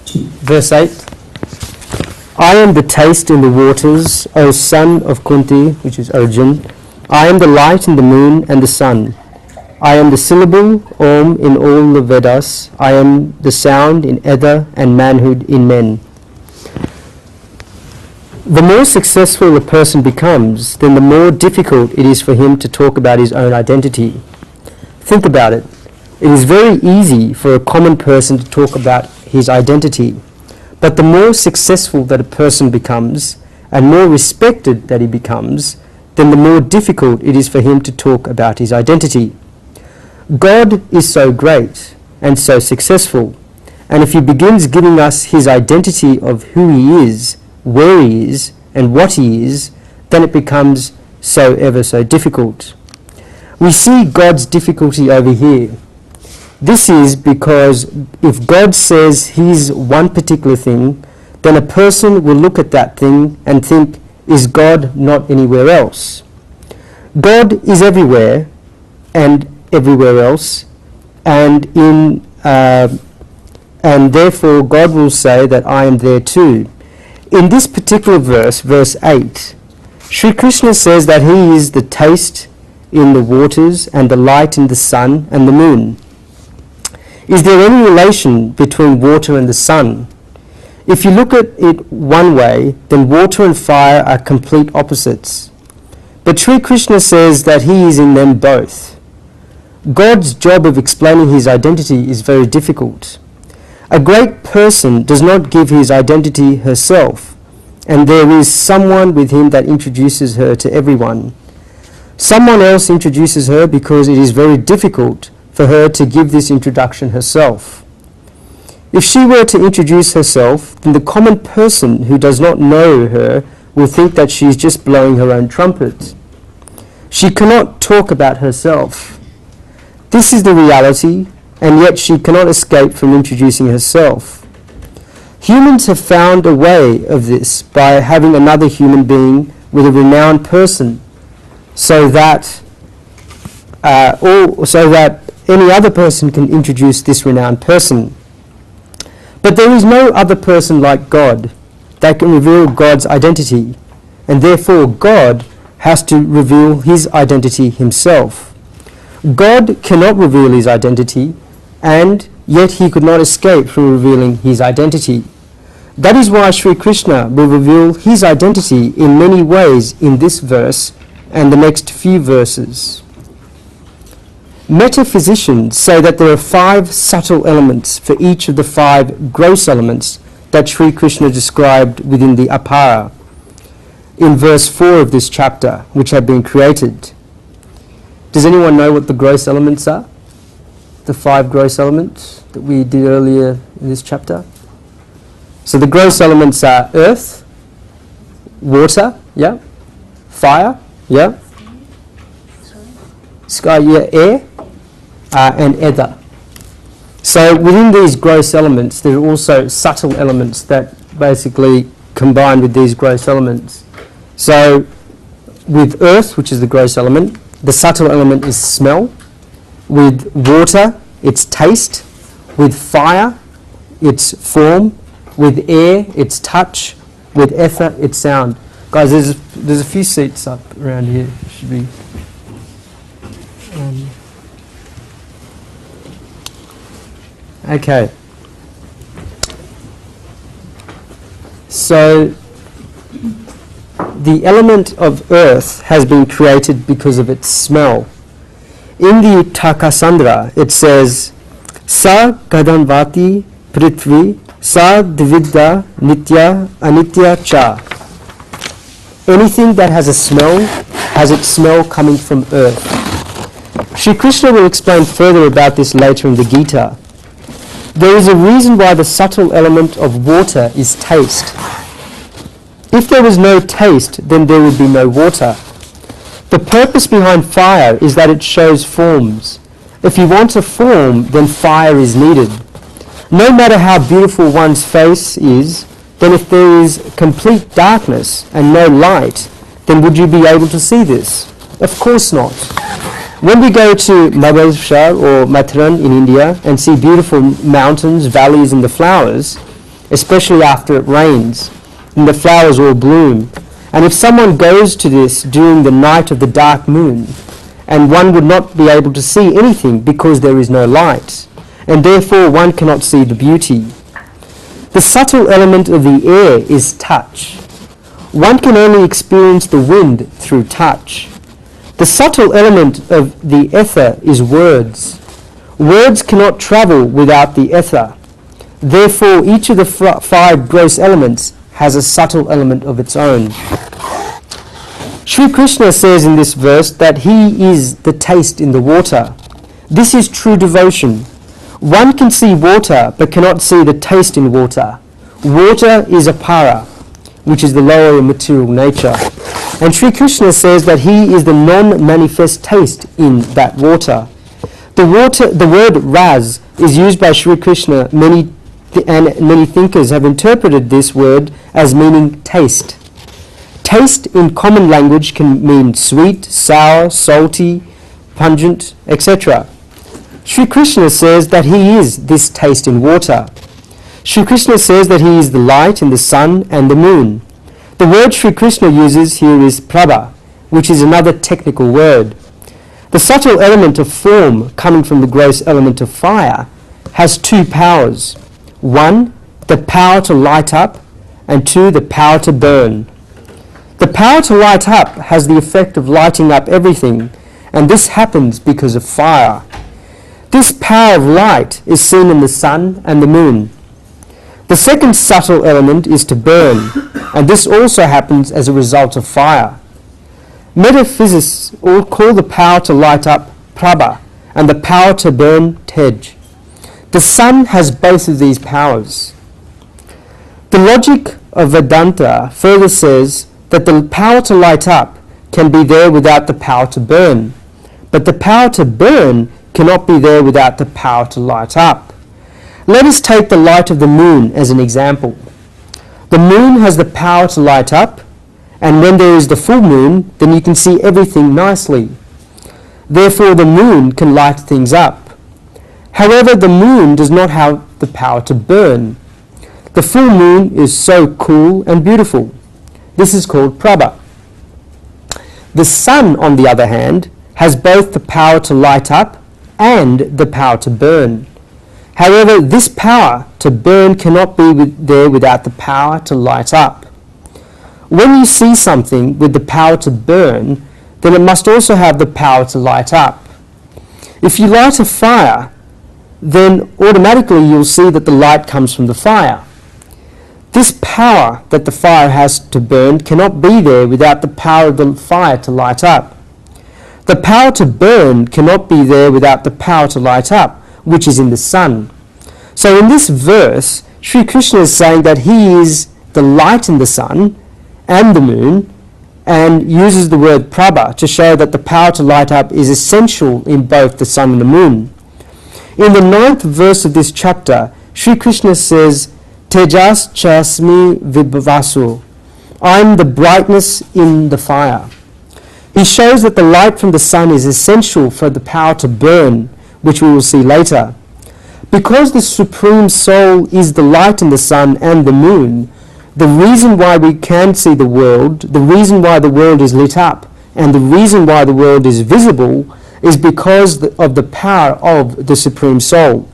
Verse 8. I am the taste in the waters, O son of Kunti, which is Arjuna. I am the light in the moon and the sun. I am the syllable, Om, in all the Vedas. I am the sound in ether and manhood in men. The more successful a person becomes, then the more difficult it is for him to talk about his own identity. Think about it. It is very easy for a common person to talk about his identity. But the more successful that a person becomes, and more respected that he becomes, then the more difficult it is for him to talk about his identity. God is so great and so successful, and if he begins giving us his identity of who he is, where he is, and what he is, then it becomes so ever so difficult. We see God's difficulty over here. This is because if God says he's one particular thing, then a person will look at that thing and think, is God not anywhere else? God is everywhere and everywhere else, and therefore God will say that I am there too. In this particular verse, verse 8, Sri Krishna says that he is the taste in the waters and the light in the sun and the moon. Is there any relation between water and the sun? If you look at it one way, then water and fire are complete opposites. But Sri Krishna says that he is in them both. God's job of explaining his identity is very difficult. A great person does not give his identity herself, and there is someone with him that introduces her to everyone. Someone else introduces her because it is very difficult for her to give this introduction herself. If she were to introduce herself, then the common person who does not know her will think that she is just blowing her own trumpet. She cannot talk about herself. This is the reality, and yet she cannot escape from introducing herself. Humans have found a way of this by having another human being with a renowned person, so that any other person can introduce this renowned person. But there is no other person like God that can reveal God's identity, and therefore God has to reveal his identity himself. God cannot reveal his identity, and yet he could not escape from revealing his identity. That is why Sri Krishna will reveal his identity in many ways in this verse and the next few verses. Metaphysicians say that there are 5 subtle elements for each of the 5 gross elements that Sri Krishna described within the apara in verse 4 of this chapter, which have been created. Does anyone know what the gross elements are? The 5 gross elements that we did earlier in this chapter? So the gross elements are earth, water, yeah, fire, yeah, sky, yeah, air, and ether. So within these gross elements, there are also subtle elements that basically combine with these gross elements. So with earth, which is the gross element, the subtle element is smell. With water, it's taste. With fire, it's form. With air, it's touch. With ether, it's sound. Guys, there's a few seats up around here. Should be. Okay. So the element of earth has been created because of its smell. In the Takasandra, it says, Sa Gadanvati Prithvi Sa Dvidya Nitya Anitya Cha. Anything that has a smell has its smell coming from earth. Sri Krishna will explain further about this later in the Gita. There is a reason why the subtle element of water is taste. If there was no taste, then there would be no water. The purpose behind fire is that it shows forms. If you want a form, then fire is needed. No matter how beautiful one's face is, then if there is complete darkness and no light, then would you be able to see this? Of course not. When we go to Maharashtra or Matharan in India and see beautiful mountains, valleys and the flowers, especially after it rains, and the flowers all bloom. And if someone goes to this during the night of the dark moon, and one would not be able to see anything because there is no light, and therefore one cannot see the beauty. The subtle element of the air is touch. One can only experience the wind through touch. The subtle element of the ether is words. Words cannot travel without the ether. Therefore, each of the five gross elements has a subtle element of its own. Sri Krishna says in this verse that he is the taste in the water. This is true devotion. One can see water but cannot see the taste in water. Water is apara, which is the lower material nature. And Sri Krishna says that he is the non-manifest taste in that water. The word ras is used by Sri Krishna. Many thinkers have interpreted this word as meaning taste. Taste in common language can mean sweet, sour, salty, pungent, etc. Sri Krishna says that he is this taste in water. Sri Krishna says that he is the light in the sun and the moon. The word Sri Krishna uses here is prabha, which is another technical word. The subtle element of form coming from the gross element of fire has two powers. One, the power to light up, and two, the power to burn. The power to light up has the effect of lighting up everything, and this happens because of fire. This power of light is seen in the sun and the moon. The second subtle element is to burn, and this also happens as a result of fire. Metaphysicists all call the power to light up prabha and the power to burn tej. The sun has both of these powers. The logic of Vedanta further says that the power to light up can be there without the power to burn, but the power to burn cannot be there without the power to light up. Let us take the light of the moon as an example. The moon has the power to light up, and when there is the full moon, then you can see everything nicely. Therefore, the moon can light things up. However, the moon does not have the power to burn. The full moon is so cool and beautiful. This is called prabha. The sun, on the other hand, has both the power to light up and the power to burn. However, this power to burn cannot be there without the power to light up. When you see something with the power to burn, then it must also have the power to light up. If you light a fire, then automatically you'll see that the light comes from the fire. This power that the fire has to burn cannot be there without the power of the fire to light up. The power to burn cannot be there without the power to light up, which is in the sun. So in this verse, Sri Krishna is saying that he is the light in the sun and the moon, and uses the word prabha to show that the power to light up is essential in both the sun and the moon. In the 9th verse of this chapter, Sri Krishna says, Tejas chasmi vibhavasu, I am the brightness in the fire. He shows that the light from the sun is essential for the power to burn, which we will see later. Because the Supreme Soul is the light in the sun and the moon, the reason why we can see the world, the reason why the world is lit up, and the reason why the world is visible is because of the power of the Supreme Soul.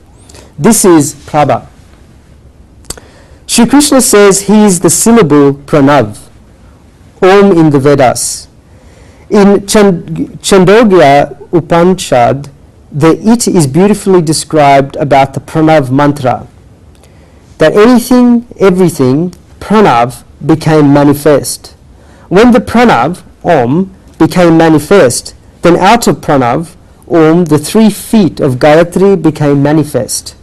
This is prabha. Sri Krishna says he is the syllable pranav, Om in the Vedas. In Chandogya Upanishad, the it is beautifully described about the pranav mantra, that anything, everything, pranav became manifest. When the pranav, Om, became manifest, then out of pranav, Om, the 3 feet of Gayatri became manifest.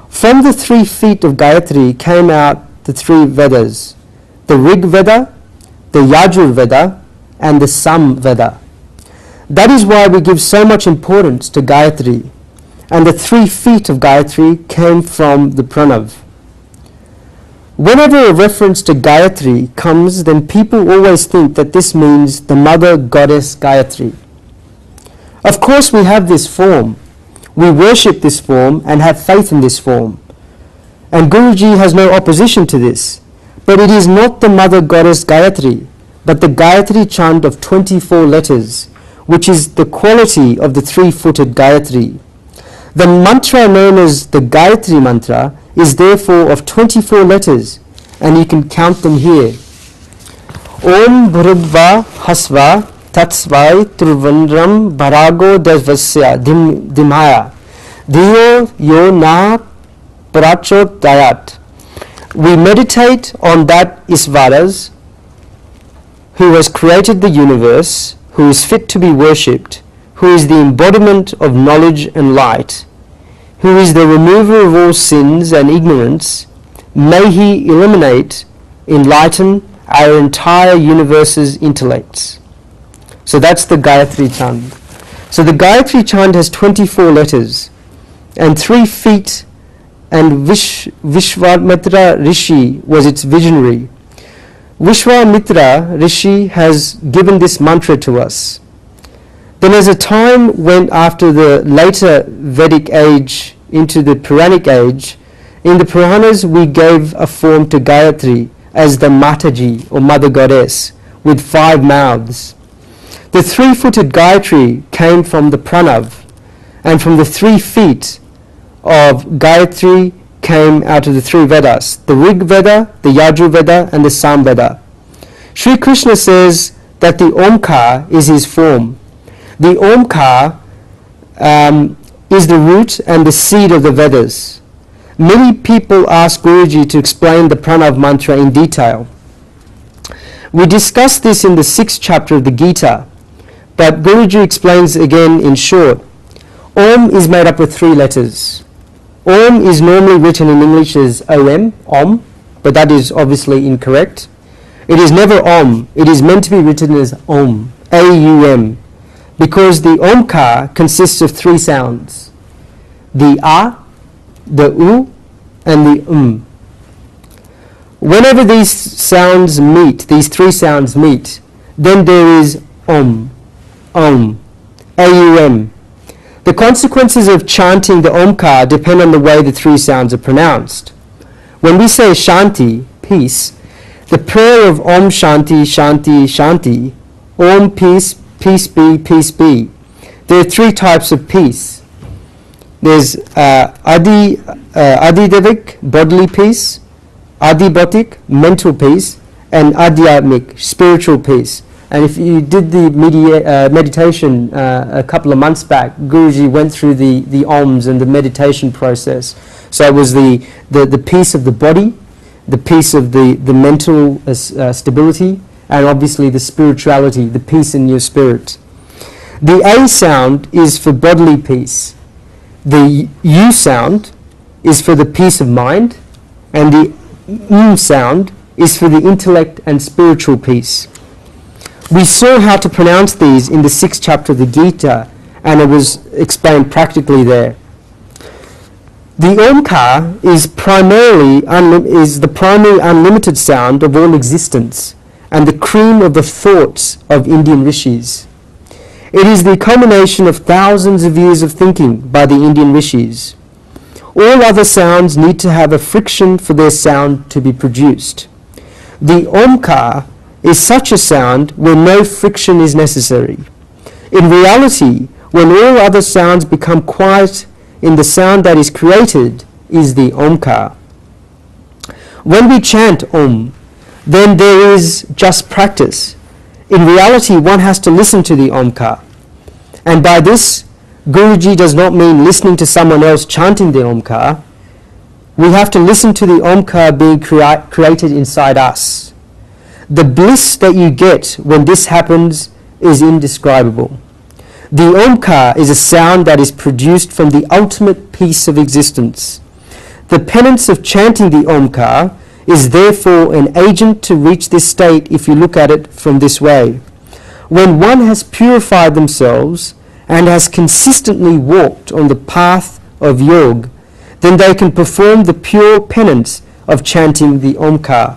From the 3 feet of Gayatri came out the 3 Vedas, the Rig Veda, the Yajur Veda, and the Sam Veda. That is why we give so much importance to Gayatri, and the 3 feet of Gayatri came from the pranav. Whenever a reference to Gayatri comes, then people always think that this means the mother goddess Gayatri. Of course we have this form. We worship this form and have faith in this form. And Guruji has no opposition to this. But it is not the mother goddess Gayatri, but the Gayatri chant of 24 letters, which is the quality of the three-footed Gayatri. The mantra known as the Gayatri mantra is therefore of 24 letters, and you can count them here. Om Bhurubva Hasva Tatsvai Truvandram Bharago Devasya Dimaya Diyo Yo Na Prachot Dayat. We meditate on that Isvaras, who has created the universe, who is fit to be worshipped, who is the embodiment of knowledge and light, who is the remover of all sins and ignorance. May he eliminate, enlighten our entire universe's intellects. So that's the Gayatri chant. So the Gayatri chant has 24 letters and 3 feet, and Vishwamitra Rishi was its visionary. Vishwamitra Rishi has given this mantra to us. Then there's a time when, after the later Vedic age into the Puranic age, in the Puranas we gave a form to Gayatri as the Mataji or Mother Goddess with 5 mouths. The 3-footed Gayatri came from the Pranav, and from the 3 feet of Gayatri came out of the 3 Vedas, the Rig Veda, the Yajur Veda and the Sam Veda. Sri Krishna says that the Omkar is his form. The Omkar is the root and the seed of the Vedas. Many people ask Guruji to explain the Pranav mantra in detail. We discussed this in the 6th chapter of the Gita, but Guruji explains again in short. Om is made up of 3 letters. Om is normally written in English as Om, but that is obviously incorrect. It is never Om. It is meant to be written as Om, A-U-M, because the Omkar consists of 3 sounds, the A, the U, and the Whenever these sounds meet, these 3 sounds meet, then there is Om, A-U-M. The consequences of chanting the Omkar depend on the way the 3 sounds are pronounced. When we say Shanti, peace, the prayer of Om Shanti, Shanti, Shanti, Om peace, peace be, peace be. There are 3 types of peace. There's Adidevik, bodily peace, Adibhotik, mental peace, and Adhyatmik, spiritual peace. And if you did the meditation a couple of months back, Guruji went through the Oms and the meditation process. So it was the peace of the body, the peace of the mental stability, and obviously the spirituality, the peace in your spirit. The A sound is for bodily peace. The U sound is for the peace of mind, and the sound is for the intellect and spiritual peace. We saw how to pronounce these in the 6th chapter of the Gita, and it was explained practically there. The Omkar is the primary unlimited sound of all existence, and the cream of the thoughts of Indian rishis. It is the culmination of thousands of years of thinking by the Indian rishis. All other sounds need to have a friction for their sound to be produced. The Omkar is such a sound where no friction is necessary. In reality, when all other sounds become quiet, in the sound that is created is the Omkar. When we chant Om, then there is just practice. In reality, one has to listen to the Omkar. And by this, Guruji does not mean listening to someone else chanting the Omkar. We have to listen to the Omkar being created inside us. The bliss that you get when this happens is indescribable. The Omkar is a sound that is produced from the ultimate peace of existence. The penance of chanting the Omkar is therefore an agent to reach this state if you look at it from this way. When one has purified themselves and has consistently walked on the path of yoga, then they can perform the pure penance of chanting the Omkar.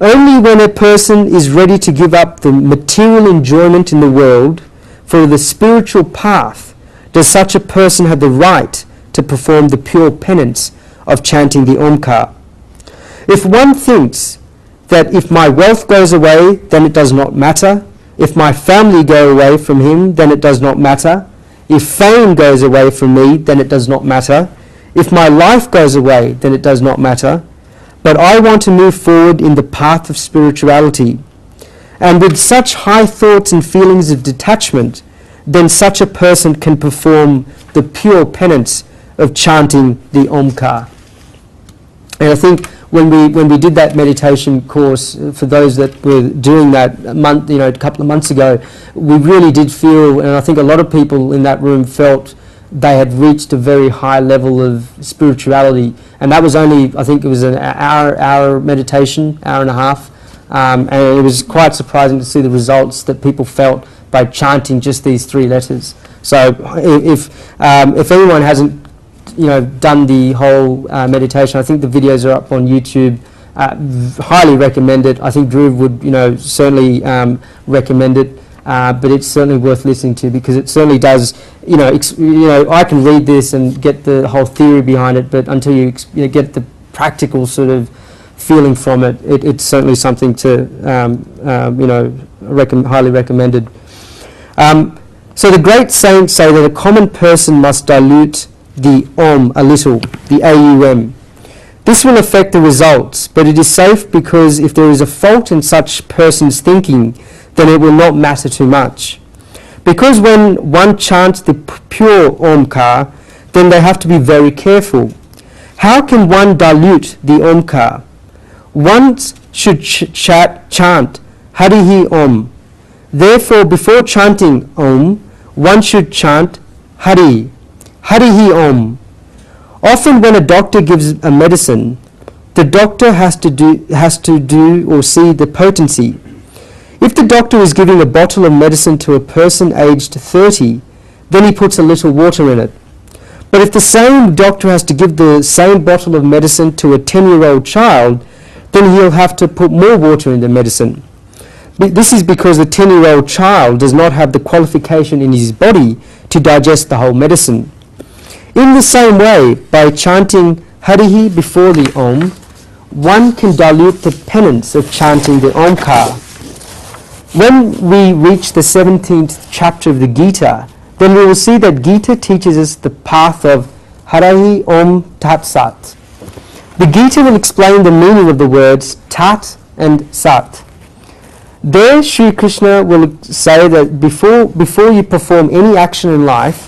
Only when a person is ready to give up the material enjoyment in the world for the spiritual path does such a person have the right to perform the pure penance of chanting the Omkar. If one thinks that if my wealth goes away, then it does not matter. If my family go away from him, then it does not matter. If fame goes away from me, then it does not matter. If my life goes away, then it does not matter. But I want to move forward in the path of spirituality. And with such high thoughts and feelings of detachment, then such a person can perform the pure penance of chanting the Omkar. And I think when we did that meditation course, for those that were doing that a couple of months ago, we really did feel, and I think a lot of people in that room felt they had reached a very high level of spirituality. And that was only, I think it was an hour meditation, hour and a half, and it was quite surprising to see the results that people felt by chanting just these 3 letters. So if anyone hasn't done the whole meditation, I think the videos are up on YouTube. Highly recommend it. I think Dhruv would certainly recommend it, but it's certainly worth listening to, because it certainly does. I can read this and get the whole theory behind it, but until you get the practical sort of feeling from it, it's certainly something to highly recommended. So the great saints say that a common person must dilute the Om a little, the AUM. This will affect the results, but it is safe, because if there is a fault in such person's thinking, then it will not matter too much. Because when one chants the pure Omkar, then they have to be very careful. How can one dilute the Omkar? One should chant Harihi Om. Therefore, before chanting Om, one should chant Hari. Harihi Om. Often when a doctor gives a medicine, the doctor has to do or see the potency. If the doctor is giving a bottle of medicine to a person aged 30, then he puts a little water in it. But if the same doctor has to give the same bottle of medicine to a 10-year-old child, then he'll have to put more water in the medicine. This is because the 10-year-old child does not have the qualification in his body to digest the whole medicine. In the same way, by chanting Harihi before the Om, one can dilute the penance of chanting the Omkar. When we reach the 17th chapter of the Gita, then we will see that Gita teaches us the path of Harihi Om Tat Sat. The Gita will explain the meaning of the words Tat and Sat. There, Sri Krishna will say that before you perform any action in life,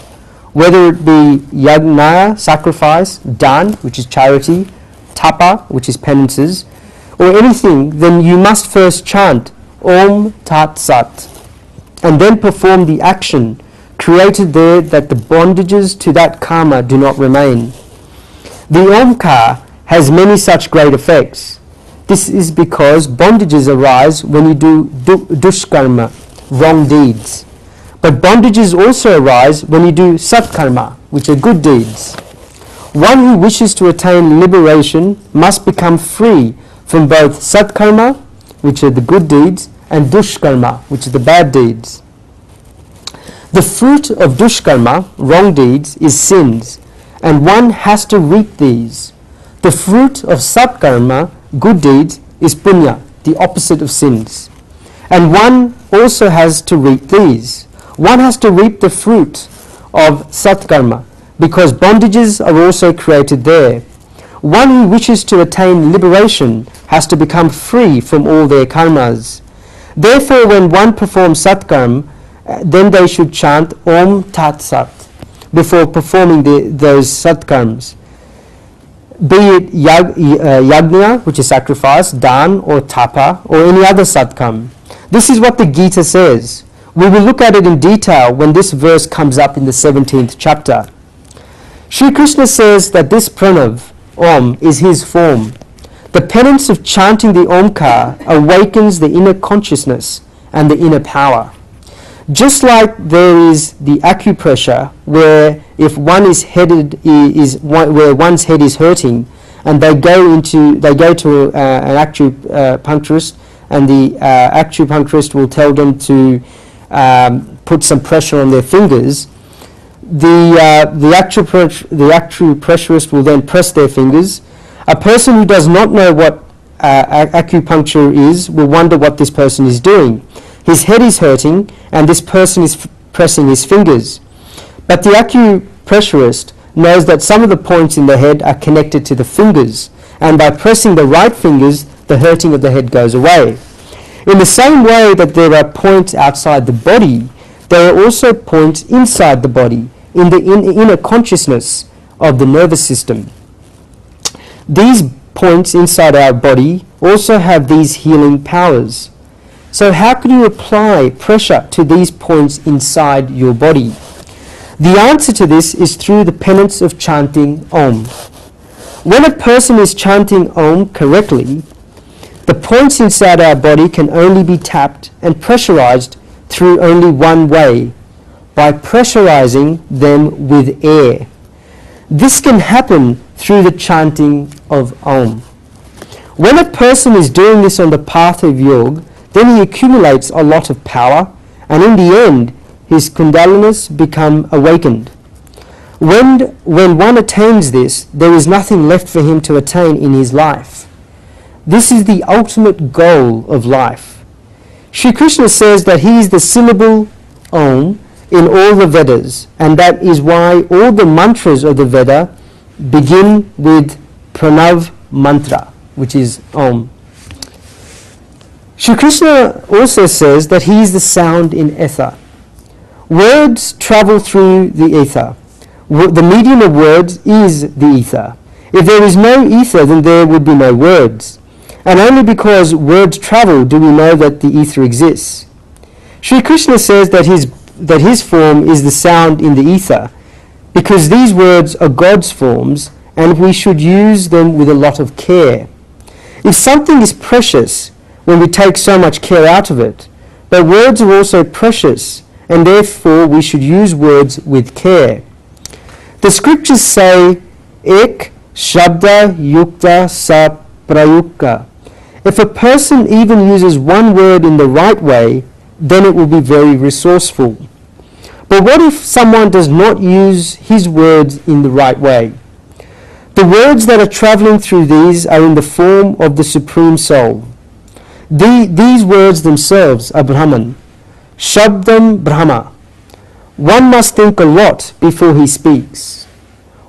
whether it be yajna, sacrifice, dan, which is charity, tapa, which is penances, or anything, then you must first chant Om Tat Sat, and then perform the action created there, that the bondages to that karma do not remain. The Omkar has many such great effects. This is because bondages arise when you do dushkarma, wrong deeds. But bondages also arise when you do satkarma, which are good deeds. One who wishes to attain liberation must become free from both satkarma, which are the good deeds, and dushkarma, which are the bad deeds. The fruit of dushkarma, wrong deeds, is sins, and one has to reap these. The fruit of satkarma, good deeds, is punya, the opposite of sins. And one also has to reap these. One has to reap the fruit of satkarma, because bondages are also created there. One who wishes to attain liberation has to become free from all their karmas. Therefore, when one performs satkarma, then they should chant Om Tat Sat before performing those satkarmas. Be it yajna, which is sacrifice, dan or tapa, or any other satkam. This is what the Gita says. We will look at it in detail when this verse comes up in the 17th chapter. Shri Krishna says that this pranav, Om, is his form. The penance of chanting the Omkar awakens the inner consciousness and the inner power. Just like there is the acupressure, where if one is headed where one's head is hurting, and they go to an acupuncturist, and the acupuncturist will tell them to put some pressure on their fingers. the acupressurist will then press their fingers. A person who does not know what acupuncture is will wonder what this person is doing. His head is hurting and this person is pressing his fingers. But the acupressurist knows that some of the points in the head are connected to the fingers, and by pressing the right fingers, the hurting of the head goes away. In the same way that there are points outside the body, there are also points inside the body, in the inner consciousness of the nervous system. These points inside our body also have these healing powers. So how can you apply pressure to these points inside your body? The answer to this is through the penance of chanting Om. When a person is chanting Om correctly, the points inside our body can only be tapped and pressurized through only one way, by pressurizing them with air. This can happen through the chanting of Om. When a person is doing this on the path of yoga, then he accumulates a lot of power, and in the end, his kundalinis become awakened. When one attains this, there is nothing left for him to attain in his life. This is the ultimate goal of life. Shri Krishna says that he is the syllable Om in all the Vedas, and that is why all the mantras of the Veda begin with Pranav mantra, which is Om. Shri Krishna also says that he is the sound in ether. Words travel through the ether. The medium of words is the ether. If there is no ether, then there would be no words. And only because words travel do we know that the ether exists. Shri Krishna says that his form is the sound in the ether, because these words are God's forms, and we should use them with a lot of care. If something is precious, when we take so much care out of it, but words are also precious, and therefore we should use words with care. The scriptures say, Ek Shabda Yukta Sa Prayukta. If a person even uses one word in the right way, then it will be very resourceful. But what if someone does not use his words in the right way? The words that are traveling through these are in the form of the Supreme Soul. These words themselves are Brahman. Shabdam Brahma. One must think a lot before he speaks.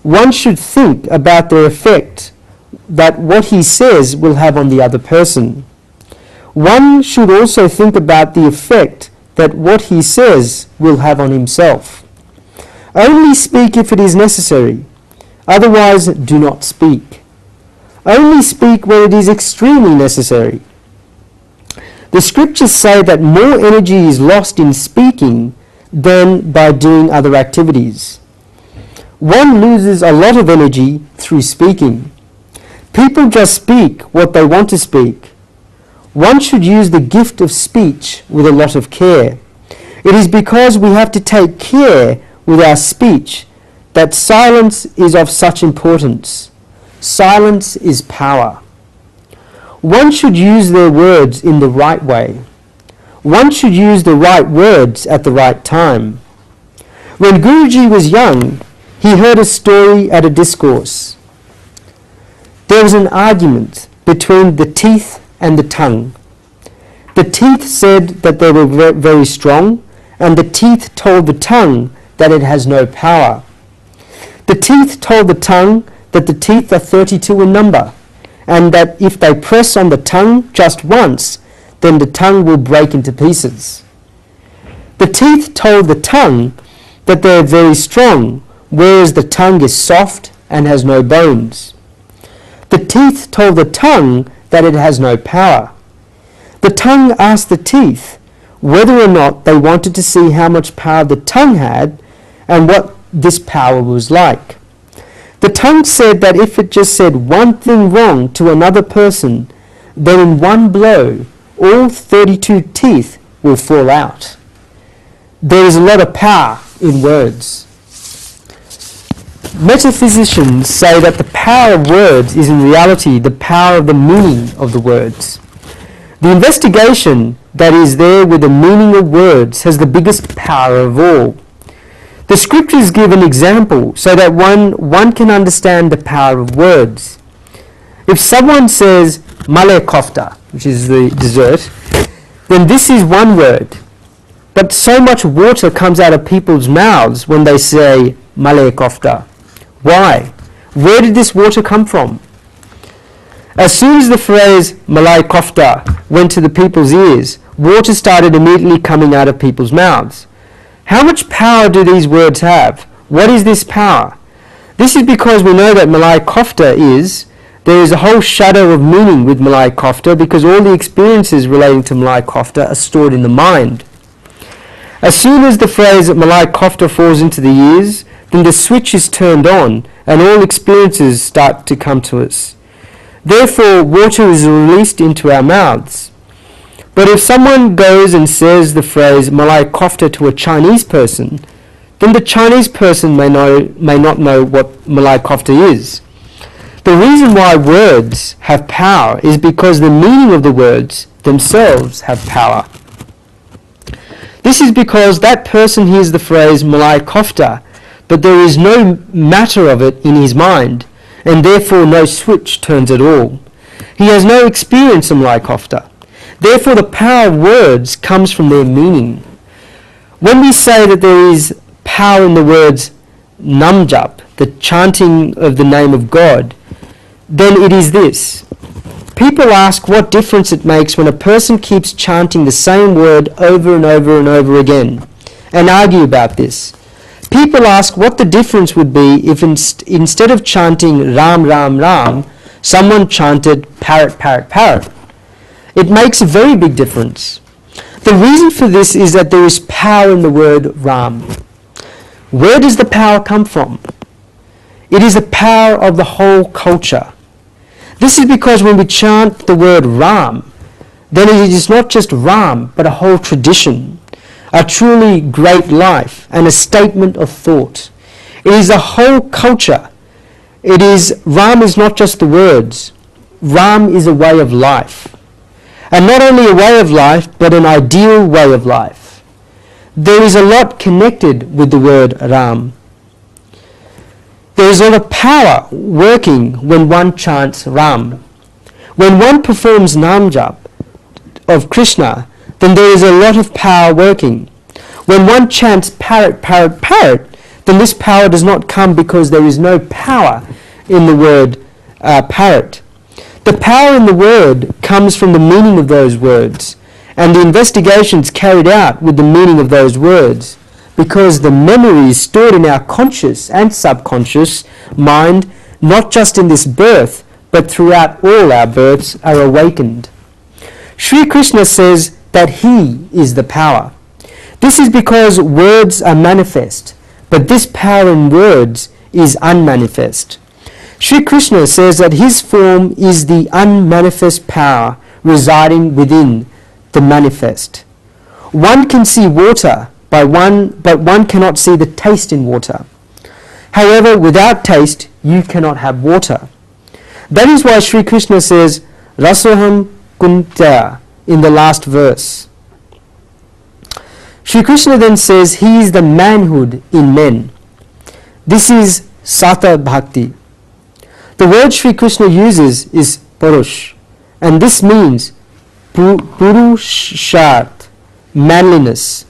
One should think about the effect that what he says will have on the other person. One should also think about the effect that what he says will have on himself. Only speak if it is necessary. Otherwise, do not speak. Only speak when it is extremely necessary. The scriptures say that more energy is lost in speaking than by doing other activities. One loses a lot of energy through speaking. People just speak what they want to speak. One should use the gift of speech with a lot of care. It is because we have to take care with our speech that silence is of such importance. Silence is power. One should use their words in the right way. One should use the right words at the right time. When Guruji was young, he heard a story at a discourse. There was an argument between the teeth and the tongue. The teeth said that they were very strong, and the teeth told the tongue that it has no power. The teeth told the tongue that the teeth are 32 in number, and that if they press on the tongue just once, then the tongue will break into pieces. The teeth told the tongue that they are very strong, whereas the tongue is soft and has no bones. The teeth told the tongue that it has no power. The tongue asked the teeth whether or not they wanted to see how much power the tongue had and what this power was like. The tongue said that if it just said one thing wrong to another person, then in one blow, all 32 teeth will fall out. There is a lot of power in words. Metaphysicians say that the power of words is in reality the power of the meaning of the words. The investigation that is there with the meaning of words has the biggest power of all. The scriptures give an example so that one can understand the power of words. If someone says male kofta, which is the dessert, then this is one word. But so much water comes out of people's mouths when they say male kofta. Why? Where did this water come from? As soon as the phrase malai kofta went to the people's ears, water started immediately coming out of people's mouths. How much power do these words have? What is this power? This is because we know that malai kofta there is a whole shadow of meaning with malai kofta, because all the experiences relating to malai kofta are stored in the mind. As soon as the phrase malai kofta falls into the ears, then the switch is turned on and all experiences start to come to us. Therefore, water is released into our mouths. But if someone goes and says the phrase malai kofta to a Chinese person, then the Chinese person may not know what malai kofta is. The reason why words have power is because the meaning of the words themselves have power. This is because that person hears the phrase malai kofta, but there is no matter of it in his mind, and therefore no switch turns at all. He has no experience of malai kofta. Therefore the power of words comes from their meaning. When we say that there is power in the words namjap, the chanting of the name of God, then it is this. People ask what difference it makes when a person keeps chanting the same word over and over and over again, and argue about this. People ask what the difference would be if instead of chanting Ram, Ram, Ram, someone chanted parrot, parrot, parrot. It makes a very big difference. The reason for this is that there is power in the word Ram. Where does the power come from? It is the power of the whole culture. This is because when we chant the word Ram, then it is not just Ram, but a whole tradition, a truly great life, and a statement of thought. It is a whole culture. Ram is not just the words. Ram is a way of life. And not only a way of life, but an ideal way of life. There is a lot connected with the word Ram. There is a lot of power working when one chants Ram. When one performs Namjap of Krishna, then there is a lot of power working. When one chants parrot, parrot, parrot, then this power does not come because there is no power in the word parrot. The power in the word comes from the meaning of those words and the investigations carried out with the meaning of those words, because the memories stored in our conscious and subconscious mind, not just in this birth, but throughout all our births, are awakened. Sri Krishna says that he is the power. This is because words are manifest, but this power in words is unmanifest. Sri Krishna says that his form is the unmanifest power residing within the manifest. One can see water, but one cannot see the taste in water. However, without taste, you cannot have water. That is why Sri Krishna says, Rasoham Kunti in the last verse. Sri Krishna then says he is the manhood in men. This is Sata Bhakti. The word Sri Krishna uses is Purush, and this means Purushat, manliness.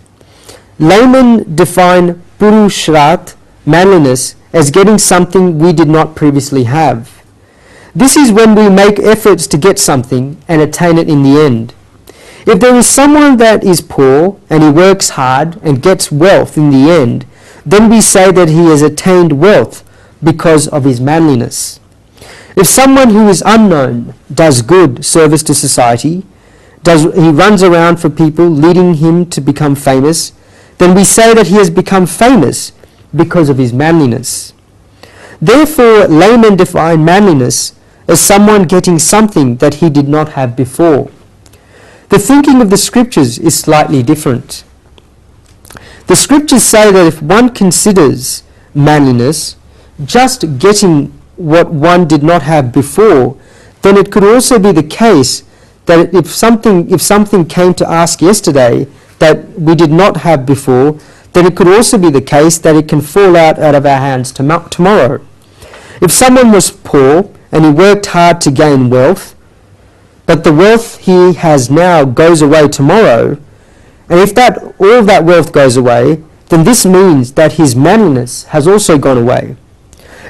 Laymen define Purushrat, manliness, as getting something we did not previously have. This is when we make efforts to get something and attain it in the end. If there is someone that is poor and he works hard and gets wealth in the end, then we say that he has attained wealth because of his manliness. If someone who is unknown does good service to society, he runs around for people leading him to become famous, then we say that he has become famous because of his manliness. Therefore, laymen define manliness as someone getting something that he did not have before. The thinking of the scriptures is slightly different. The scriptures say that if one considers manliness just getting what one did not have before, then it could also be the case that if something came to ask yesterday that we did not have before, then it could also be the case that it can fall out of our hands tomorrow. If someone was poor and he worked hard to gain wealth, but the wealth he has now goes away tomorrow, and if all of that wealth goes away, then this means that his manliness has also gone away.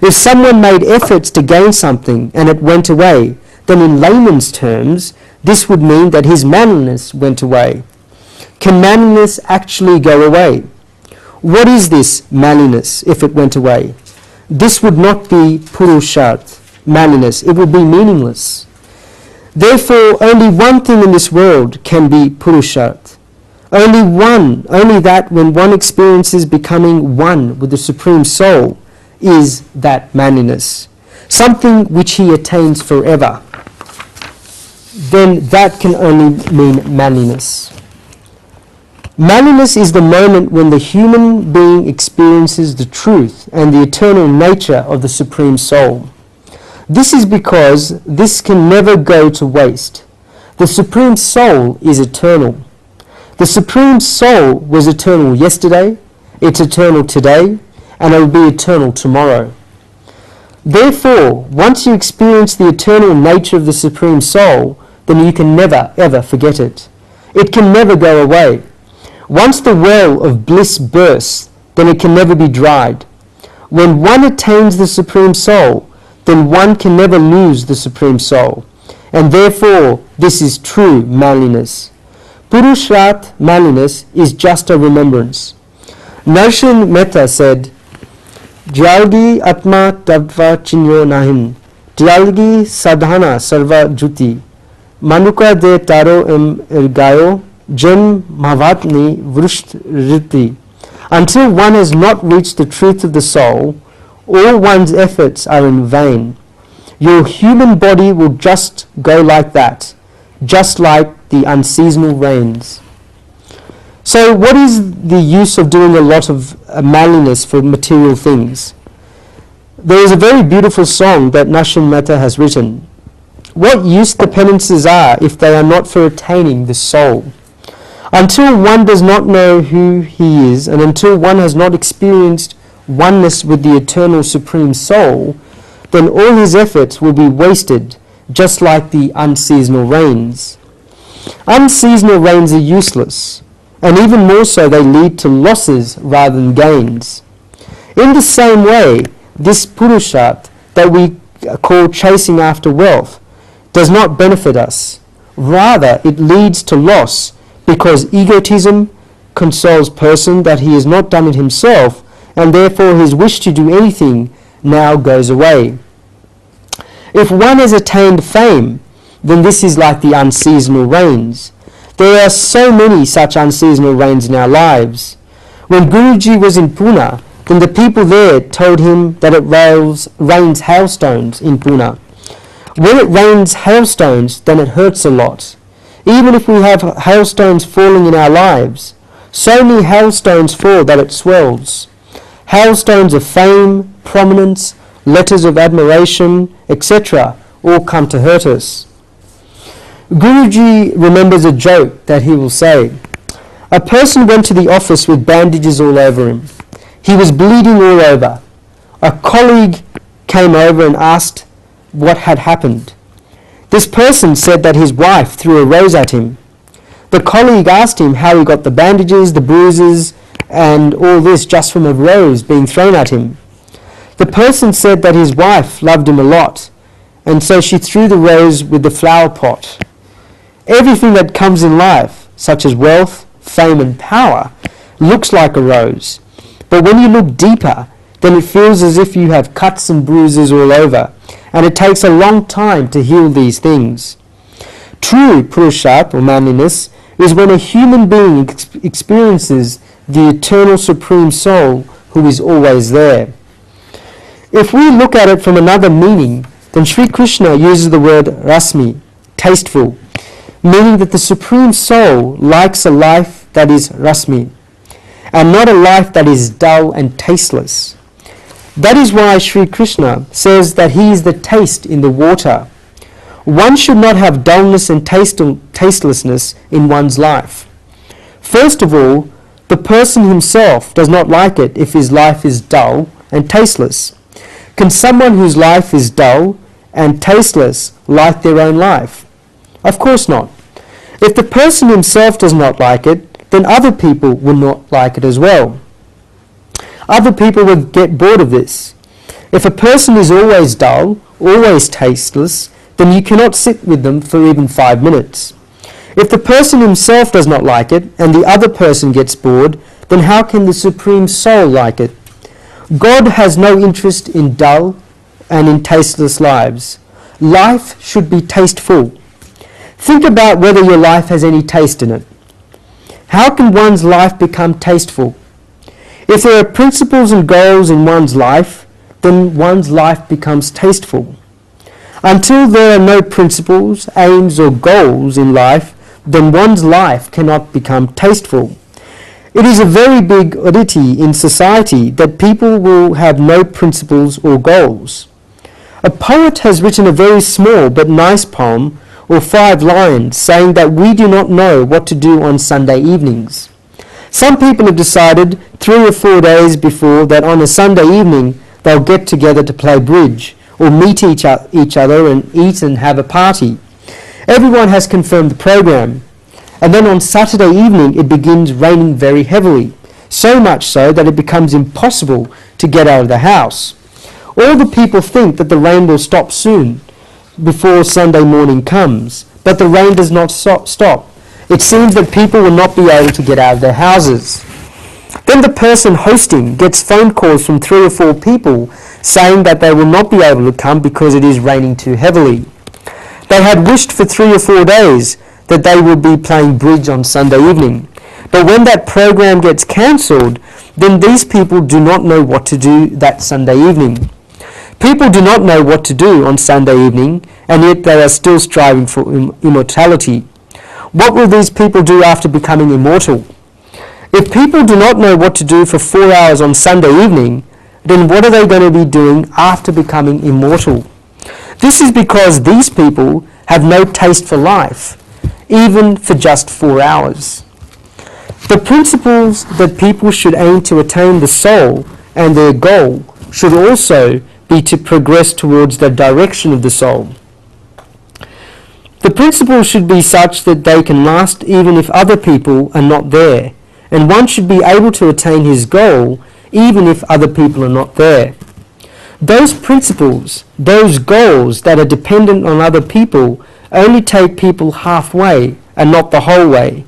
If someone made efforts to gain something and it went away, then in layman's terms, this would mean that his manliness went away. Can manliness actually go away? What is this manliness if it went away? This would not be purushat, manliness. It would be meaningless. Therefore, only one thing in this world can be purushat. Only that when one experiences becoming one with the Supreme Soul is that manliness, something which he attains forever. Then that can only mean manliness. Manliness is the moment when the human being experiences the truth and the eternal nature of the Supreme Soul. This is because this can never go to waste. The Supreme Soul is eternal. The Supreme Soul was eternal yesterday, it's eternal today, and it will be eternal tomorrow. Therefore, once you experience the eternal nature of the Supreme Soul, then you can never ever forget it. It can never go away. Once the well of bliss bursts, then it can never be dried. When one attains the Supreme Soul, then one can never lose the Supreme Soul. And therefore, this is true manliness. Purushat, manliness, is just a remembrance. Narshan Mehta said, Jalgi Atma Tadva Chinyo Nahin, Jalgi Sadhana Sarva Juti, Manuka de Taro em Ergayo, Jem Mavatni Vrusht Riti. Until one has not reached the truth of the soul, all one's efforts are in vain. Your human body will just go like that, just like the unseasonal rains. So what is the use of doing a lot of manliness for material things? There is a very beautiful song that Narshan Mehta has written. What use the penances are if they are not for attaining the soul? Until one does not know who he is, and until one has not experienced oneness with the eternal Supreme Soul, then all his efforts will be wasted, just like the unseasonal rains. Unseasonal rains are useless, and even more so they lead to losses rather than gains. In the same way, this purushat that we call chasing after wealth does not benefit us. Rather, it leads to loss, because egotism consoles person that he has not done it himself, and therefore his wish to do anything now goes away. If one has attained fame, then this is like the unseasonal rains. There are so many such unseasonal rains in our lives. When Guruji was in Pune, then the people there told him that it rains hailstones in Pune. When it rains hailstones, then it hurts a lot. Even if we have hailstones falling in our lives, so many hailstones fall that it swells. Hailstones of fame, prominence, letters of admiration, etc. all come to hurt us. Guruji remembers a joke that he will say. A person went to the office with bandages all over him. He was bleeding all over. A colleague came over and asked what had happened. This person said that his wife threw a rose at him. The colleague asked him how he got the bandages, the bruises, and all this just from a rose being thrown at him. The person said that his wife loved him a lot, and so she threw the rose with the flower pot. Everything that comes in life, such as wealth, fame and power, looks like a rose. But when you look deeper, then it feels as if you have cuts and bruises all over, and it takes a long time to heal these things. True purushat, or manliness, is when a human being experiences the eternal Supreme Soul who is always there. If we look at it from another meaning, then Sri Krishna uses the word rasmi, tasteful, meaning that the Supreme Soul likes a life that is rasmi, and not a life that is dull and tasteless. That is why Sri Krishna says that he is the taste in the water. One should not have dullness and tastelessness in one's life. First of all, The person himself does not like it if his life is dull and tasteless. Can someone whose life is dull and tasteless like their own life? Of course not. If the person himself does not like it, then other people will not like it as well. Other people will get bored of this. If a person is always dull, always tasteless, then you cannot sit with them for even 5 minutes. If the person himself does not like it and the other person gets bored, then how can the Supreme Soul like it? God has no interest in dull and in tasteless lives. Life should be tasteful. Think about whether your life has any taste in it. How can one's life become tasteful? If there are principles and goals in one's life, then one's life becomes tasteful. Until there are no principles, aims or goals in life, then one's life cannot become tasteful. It is a very big oddity in society that people will have no principles or goals. A poet has written a very small but nice poem or 5 lines saying that we do not know what to do on Sunday evenings. Some people have decided 3 or 4 days before that on a Sunday evening they'll get together to play bridge or meet each other and eat and have a party. Everyone has confirmed the program. And then on Saturday evening it begins raining very heavily, so much so that it becomes impossible to get out of the house. All the people think that the rain will stop soon before Sunday morning comes, but the rain does not stop. It seems that people will not be able to get out of their houses. Then the person hosting gets phone calls from 3 or 4 people saying that they will not be able to come because it is raining too heavily. They had wished for 3 or 4 days that they would be playing bridge on Sunday evening. But when that program gets cancelled, then these people do not know what to do that Sunday evening. People do not know what to do on Sunday evening, and yet they are still striving for immortality. What will these people do after becoming immortal? If people do not know what to do for 4 hours on Sunday evening, then what are they going to be doing after becoming immortal? This is because these people have no taste for life, even for just 4 hours. The principles that people should aim to attain the soul and their goal should also be to progress towards the direction of the soul. The principles should be such that they can last even if other people are not there, and one should be able to attain his goal even if other people are not there. Those principles, those goals that are dependent on other people only take people halfway and not the whole way.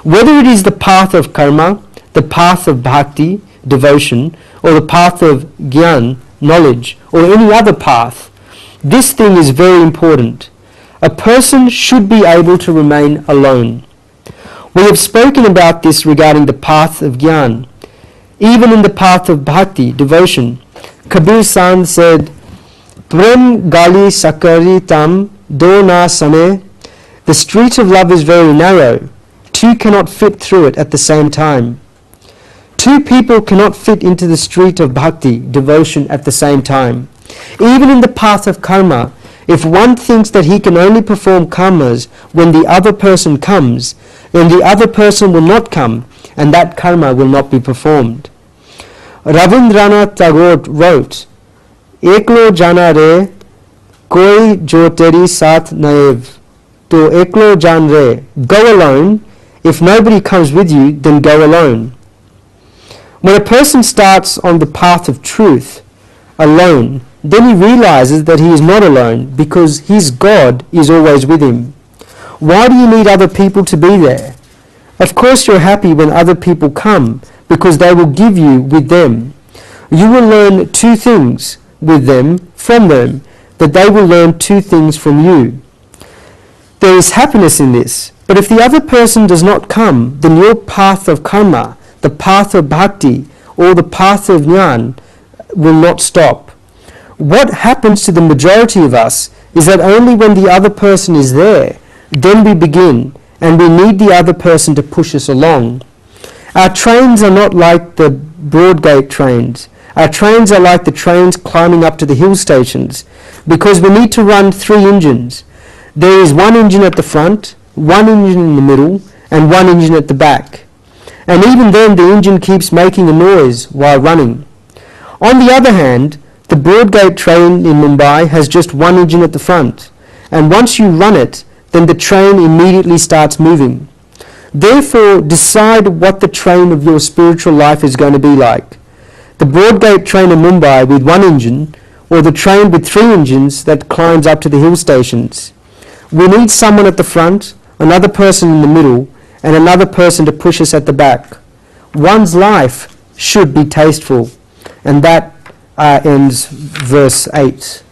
Whether it is the path of karma, the path of bhakti, devotion, or the path of gyan, knowledge, or any other path, this thing is very important. A person should be able to remain alone. We have spoken about this regarding the path of gyan. Even in the path of bhakti, devotion, Kabir Sant said, Prem gali sakari tam do na same. The street of love is very narrow. 2 cannot fit through it at the same time. 2 people cannot fit into the street of bhakti, devotion, at the same time. Even in the path of karma, if one thinks that he can only perform karmas when the other person comes, then the other person will not come, and that karma will not be performed. Rabindranath Tagore wrote, Eklo jana re, koi jo teri saath naev, to eklo jan re, go alone. If nobody comes with you, then go alone. When a person starts on the path of truth alone, then he realizes that he is not alone because his God is always with him. Why do you need other people to be there? Of course you're happy when other people come because they will give you with them. You will learn 2 things with them, from them, that they will learn 2 things from you. There is happiness in this, but if the other person does not come, then your path of karma, the path of bhakti, or the path of jnana will not stop. What happens to the majority of us is that only when the other person is there, then we begin, and we need the other person to push us along. Our trains are not like the Broadgate trains. Our trains are like the trains climbing up to the hill stations, because we need to run 3 engines. There is 1 engine at the front, 1 engine in the middle, and 1 engine at the back. and even then the engine keeps making a noise while running. On the other hand, the Broadgate train in Mumbai has just one engine at the front, and once you run it, then the train immediately starts moving. Therefore, decide what the train of your spiritual life is going to be like. The Broadgate train in Mumbai with one engine, or the train with 3 engines that climbs up to the hill stations. We need someone at the front, another person in the middle, and another person to push us at the back. One's life should be tasteful. And that ends verse 8.